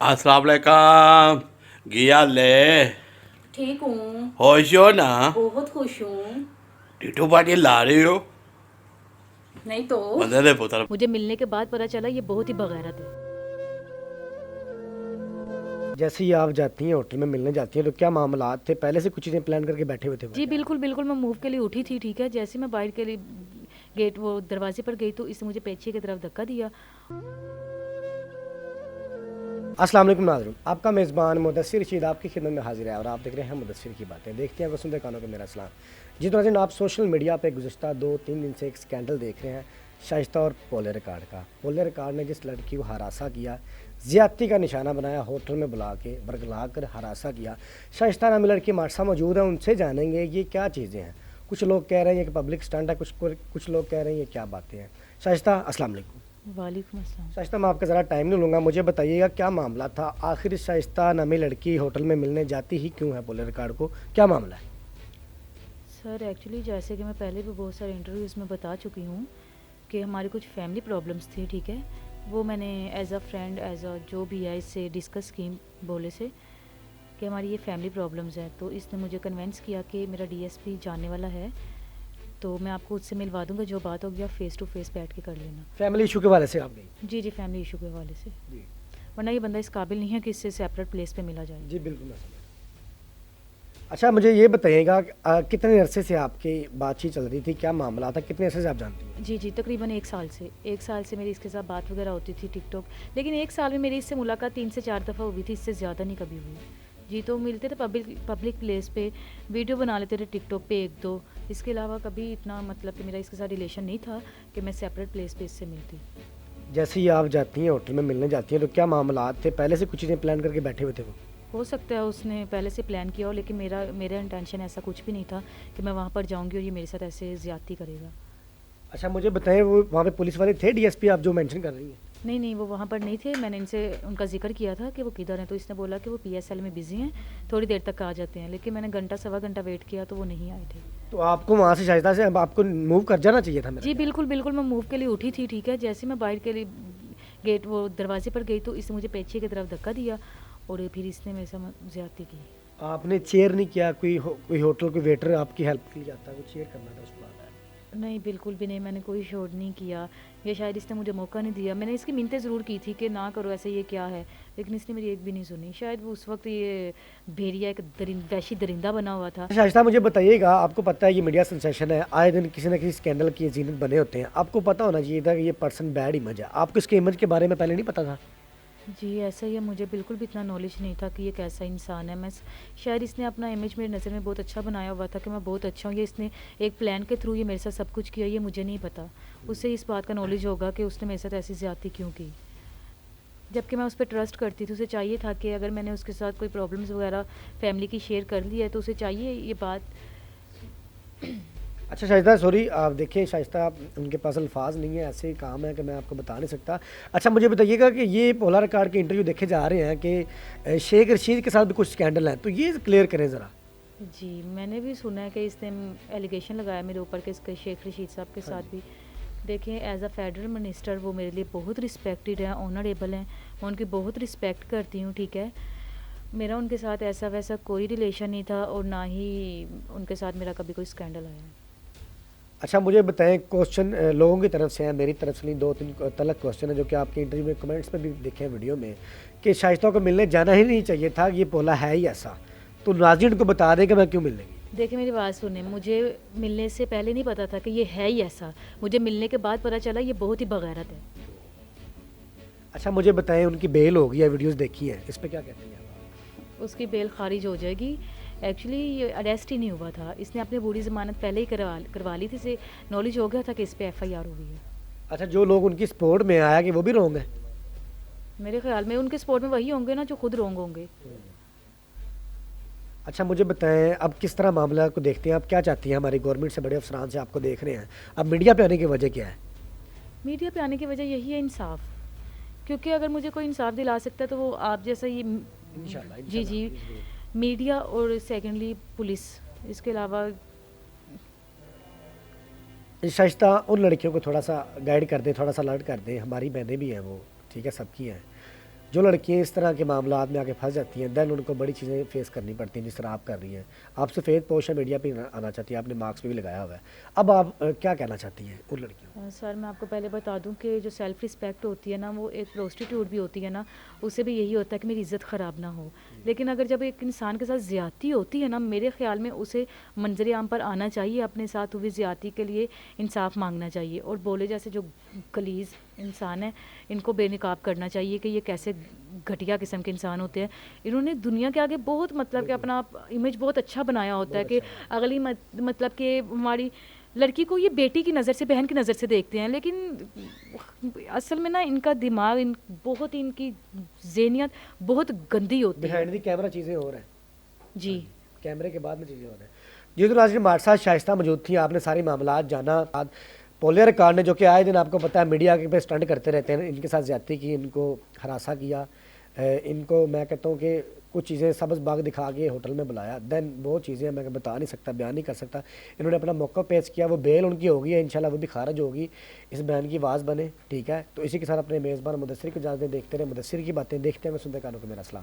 अस्सलाम वालेकुम। की हाल है? ठीक हूँ। खुश हो ना? बहुत खुश हूँ। टिटू पार्टी ला रही हो? नहीं तो बंदे दे पुत्र। मुझे मिलने के बाद पता चला ये बहुत ही बगैरत है। जैसे ही आप जाती हैं होटल में मिलने जाती हैं तो क्या मामलात थे, पहले से कुछ चीज़ें प्लान करके बैठे हुए थे वो? जी बिल्कुल बिल्कुल, मैं मूव के लिए उठी थी, ठीक है। जैसे ही मैं बाहर के लिए गेट वो दरवाजे पर गई तो इसने मुझे पीछे की तरफ धक्का दिया। अस्सलाम वालेकुम नाज़रीन, आपका मेज़बान मुदस्सिर रशीद आपकी खिदमत में हाजिर है और आप देख रहे हैं मुदस्सिर की बातें। देखते हैं वसुंधरा कानों को मेरा सलाम। जी तो नाज़रीन, आप सोशल मीडिया पे गुज़श्ता 2-3 दिन से एक स्कैंडल देख रहे हैं शाइस्ता और पोले रिकॉर्ड का। पोले रिकॉर्ड ने जिस लड़की को हरासा किया, ज़्यादती का निशाना बनाया, होटल में बुला के बरगला कर हरासा किया। शाइस्ता नामी लड़की हमारे साथ मौजूद है, उनसे जानेंगे ये क्या चीज़ें हैं। कुछ लोग कह रहे हैं कि पब्लिक स्टंट है, कुछ लोग कह रहे हैं ये क्या बातें हैं। शाइस्ता अस्सलाम वालेकुम। वालेकुम अस्सलाम। शाइस्ता, मैं आपका ज़रा टाइम नहीं लूँगा, मुझे बताइएगा क्या मामला था, आखिर शाइस्ता नामी लड़की होटल में मिलने जाती ही क्यों है पोले रिकॉर्ड को, क्या मामला है? सर एक्चुअली जैसे कि मैं पहले भी बहुत सारे इंटरव्यूज़ में बता चुकी हूँ कि हमारी कुछ फैमिली प्रॉब्लम्स थी, ठीक है। वो मैंने as a friend as a जो भी है इससे डिस्कस की बोले से कि हमारी ये फैमिली प्रॉब्लम्स हैं। तो इसने मुझे कन्विंस किया कि मेरा डीएसपी जानने वाला है तो मैं आपको उससे मिलवा दूंगा, जो बात होगी आप फेस टू फेस बैठ के कर लेना। फैमिली इशू के हवाले से आप गई? जी जी, फैमिली इशू के हवाले से, जी वरना ये बंदा इस काबिल नहीं है कि इससे सेपरेट प्लेस पे मिला जाए। जी बिल्कुल, मैं समझ। अच्छा मुझे ये बताइएगा कि, कितने अरसे से आपकी बातचीत चल रही थी, क्या मामला था, कितने अरसे से आप जानती हैं? जी जी, तकरीबन एक साल से मेरी इसके साथ बात वगैरह होती थी टिकटॉक, लेकिन एक साल में मेरी इससे मुलाकात 3 से 4 दफ़ा हुई थी, इससे ज़्यादा नहीं कभी हुई। जी, तो मिलते थे पब्लिक प्लेस पे, वीडियो बना लेते थे टिकटॉक पे 1-2, इसके अलावा कभी इतना मतलब कि मेरा इसके साथ रिलेशन नहीं था कि मैं सेपरेट प्लेस पे इससे मिलती। जैसे ही आप जाती हैं होटल में मिलने जाती हैं तो क्या मामलात थे, पहले से कुछ चीज़ें प्लान करके बैठे हुए थे वो? हो सकता है उसने पहले से प्लान किया हो, लेकिन मेरा इंटेंशन ऐसा कुछ भी नहीं था कि मैं वहाँ पर जाऊँगी और ये मेरे साथ ऐसे ज़्यादती करेगा। अच्छा मुझे बताएं, वो वहाँ पे पुलिस वाले थे, डीएसपी आप जो मेंशन कर रही हैं? नहीं नहीं, वो वहाँ पर नहीं थे। मैंने इनसे उनका जिक्र किया था कि वो किधर हैं, तो इसने बोला कि वो पीएसएल में बिज़ी हैं, थोड़ी देर तक आ जाते हैं। लेकिन मैंने घंटा सवा घंटा वेट किया तो वो नहीं आए थे। तो आपको वहाँ से शाइस्ता से अब आपको मूव कर जाना चाहिए था मेरा जी ख्याल। बिल्कुल बिल्कुल, मैं मूव के लिए उठी थी, ठीक है। जैसे ही मैं बाहर के लिए गेट वो दरवाजे पर गई तो इसने मुझे पीछे की तरफ धक्का दिया और फिर इसने मेरे साथ ज़्यादती की। आपने चेयर नहीं किया, कोई होटल कोई वेटर आपकी हेल्प के लिए जाता है, वो चेयर करना था उसको? नहीं बिल्कुल भी नहीं, मैंने कोई शोर नहीं किया, या शायद इसने मुझे मौका नहीं दिया। मैंने इसकी मिन्नतें ज़रूर की थी कि ना करो ऐसे, ये क्या है, लेकिन इसने मेरी एक भी नहीं सुनी। शायद वो उस वक्त ये भेड़िया एक वैशी दरिंदा बना हुआ था। शाइस्ता मुझे बताइएगा, आपको पता है ये मीडिया सेंसेशन है, आए दिन किसी न किसी स्कैंडल की जीनत बने होते हैं, आपको पता होना चाहिए था कि ये पर्सन बैड इमेज है, आपको इसके इमेज के बारे में पहले नहीं पता था? जी ऐसा ही है, मुझे बिल्कुल भी इतना नॉलेज नहीं था कि ये कैसा इंसान है। शायद इसने अपना इमेज मेरी नज़र में बहुत अच्छा बनाया हुआ था कि मैं बहुत अच्छा हूँ, ये इसने एक प्लान के थ्रू ये मेरे साथ सब कुछ किया, ये मुझे नहीं पता। उससे इस बात का नॉलेज होगा कि उसने मेरे साथ ऐसी ज़्यादती क्यों की, जबकि मैं उस पर ट्रस्ट करती थी। उसे चाहिए था कि अगर मैंने उसके साथ कोई प्रॉब्लम्स वगैरह फैमिली की शेयर कर ली है तो उसे चाहिए ये बात। अच्छा शाइस्ता, सॉरी आप देखिए शाइस्ता, उनके पास अल्फाज नहीं है, ऐसे ही काम है कि मैं आपको बता नहीं सकता। अच्छा मुझे बताइएगा कि ये पोला रिकॉर्ड के इंटरव्यू देखे जा रहे हैं कि शेख रशीद के साथ भी कुछ स्कैंडल हैं, तो ये क्लियर करें ज़रा। जी मैंने भी सुना है कि इसने एलिगेशन लगाया मेरे ऊपर कि इसके शेख रशीद साहब के साथ भी। देखें, एज अ फेडरल मिनिस्टर वो मेरे लिए बहुत रिस्पेक्टेड हैं, ऑनरेबल हैं, मैं उनकी बहुत रिस्पेक्ट करती हूँ, ठीक है। मेरा उनके साथ ऐसा वैसा कोई रिलेशन नहीं था और ना ही उनके साथ मेरा कभी कोई स्कैंडल आया है। अच्छा मुझे बताएं, क्वेश्चन लोगों की तरफ से हैं, मेरी तरफ से नहीं, 2-3 तलक क्वेश्चन है जो कि आपके इंटरव्यू में कमेंट्स में भी देखे हैं वीडियो में, कि शाइस्ता को मिलने जाना ही नहीं चाहिए था, ये पोला है ही ऐसा, तो नाज़रीन को बता दें कि मैं क्यों मिलने गई। देखिए मेरी बात सुने, मुझे मिलने से पहले नहीं पता था कि ये है ही ऐसा, मुझे मिलने के बाद पता चला ये बहुत ही बगैरत है। अच्छा मुझे बताएं, उनकी बेल हो गई है, वीडियोज़ देखी है, इस पर क्या कहती हैं आप? उसकी बेल खारिज हो जाएगी। एक्चुअली ये अरेस्ट ही नहीं हुआ था, इसने अपनी पूरी ज़मानत पहले ही करवा ली थी, इसे नॉलेज हो गया था कि इस पर एफआईआर हुई है। अच्छा जो लोग उनकी सपोर्ट में आया कि वो भी रोंग है? मेरे ख्याल में उनके सपोर्ट में वही होंगे ना जो खुद रोंग होंगे। अच्छा मुझे बताएं, अब किस तरह मामला को देखते हैं, आप क्या चाहती हैं, हमारी गवर्नमेंट से बड़े अफसरान से आपको देख रहे हैं, अब मीडिया पे आने की वजह क्या है? मीडिया पे आने की वजह यही है इंसाफ, क्योंकि अगर मुझे कोई इंसाफ दिला सकता है तो वो आप जैसा ये इंशाल्लाह जी जी, मीडिया और सेकेंडली पुलिस, इसके अलावा। शाइस्ता उन लड़कियों को थोड़ा सा गाइड कर दें, थोड़ा सा अलर्ट कर दें, हमारी बहनें भी हैं वो, ठीक है, सबकी हैं, जो लड़कियाँ इस तरह के मामलात में आके फंस जाती हैं, दैन उनको बड़ी चीज़ें फेस करनी पड़ती हैं जिस तरह आप कर रही हैं। आप सफ़ेद पोश है, मीडिया पे आना चाहती हैं, आपने मार्क्स पे भी लगाया हुआ है। अब आप क्या कहना चाहती हैं उन लड़कियों सर मैं आपको पहले बता दूं कि जो सेल्फ़ रिस्पेक्ट होती है ना, वो एक प्रोस्टिट्यूट भी होती है ना, उससे भी यही होता है कि मेरी इज़्ज़त ख़राब ना हो। लेकिन अगर जब एक इंसान के साथ ज़्यादती होती है ना, मेरे ख़्याल में उसे मंजर आम पर आना चाहिए, अपने साथ हुई ज़्यादती के लिए इंसाफ मांगना चाहिए और बोले जैसे जो गलीज़ इंसान है इनको बेनकाब करना चाहिए कि ये कैसे घटिया किस्म के इंसान होते हैं। इन्होंने दुनिया के आगे बहुत मतलब कि अपना इमेज बहुत अच्छा बनाया होता है कि अगली मतलब कि हमारी लड़की को ये बेटी की नज़र से, बहन की नज़र से देखते हैं, लेकिन असल में ना इनका दिमाग बहुत, इनकी ज़हनियत बहुत गंदी होती है। बिहाइंड दी कैमरा चीज़ें और हैं जी कैमरे के बाद में चीज़ें हो रही हैं। जी तो नाज़रीन, हमारे साथ शाइस्ता मौजूद थी, आपने सारी मामलात जाना। पोलिया रिकॉर्ड ने, जो कि आए दिन आपको पता है मीडिया के पे स्टंट करते रहते हैं, इनके साथ ज़्यादती की, इनको हरासा किया, इनको मैं कहता हूँ कि कुछ चीज़ें सब्ज़ बाग दिखा के होटल में बुलाया, दैन वो चीज़ें मैं बता नहीं सकता, बयान नहीं कर सकता। इन्होंने अपना मौका पेश किया, वो बेल उनकी होगी है, इंशाल्लाह वो भी खारिज होगी, इस बयान की आवाज़ बने। ठीक है, तो इसी के साथ अपने मेज़बान मुदस्सिर को इजाज़त दें। देखते रहे मुदस्सिर की बातें, देखते हैं सुनते कानों को मेरा सलाम।